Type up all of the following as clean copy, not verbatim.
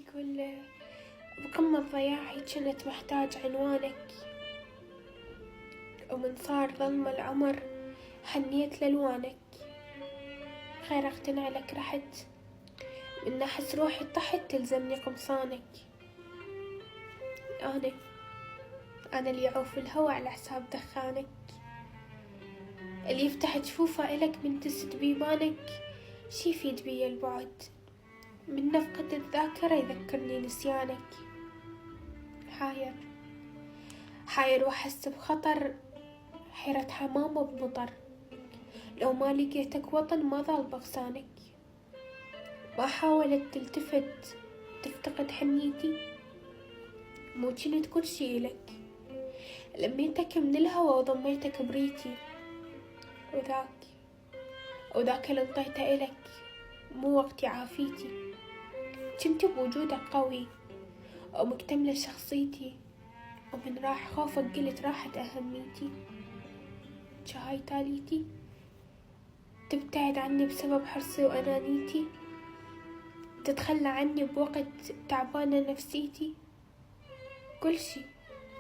يقول بقمة ضياعي كنت محتاج عنوانك، ومن صار ظلم العمر حنيت لألوانك. خير اقتنع لك رحت من أحس روحي طحت تلزمني قمصانك. أنا اللي يعوف الهوى على حساب دخانك، اللي يفتح جفوفه إلك من تسد بيبانك. شي يفيد بي البعد من نفقة الذاكرة يذكرني نسيانك. حاير وأحس بخطر، حيرة حمامة بمطر. لو ما لقيتك وطن ما ظل بغصانك. ما حاولت تلتفت تفتقد حنيتي، مو جنت كل شي إلك. لميتك من الهوى وضميتك بريتي، وذاك اللي انطيته إلك مو وقتي عافيتي. كنت بوجودك قوي ومكتملة شخصيتي، ومن راح خوفك قلت راحت أهميتي. شهاي تاليتي تبتعد عني بسبب حرصي وأنانيتي، تتخلى عني بوقت تعبانة نفسيتي.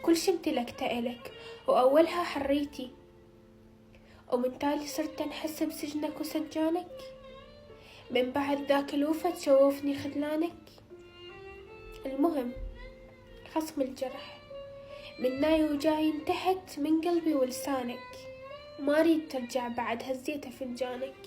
كل شي امتلكته إلك وأولها حريتي، ومن تالي صرت أنحس بسجنك وسجانك. من بعد ذاك الوفا تشوفني خذلانك. المهم خصم الجرح من ناي وجاي انتهت من قلبي ولسانك. ما أريد ترجع بعد هزيته فنجانك.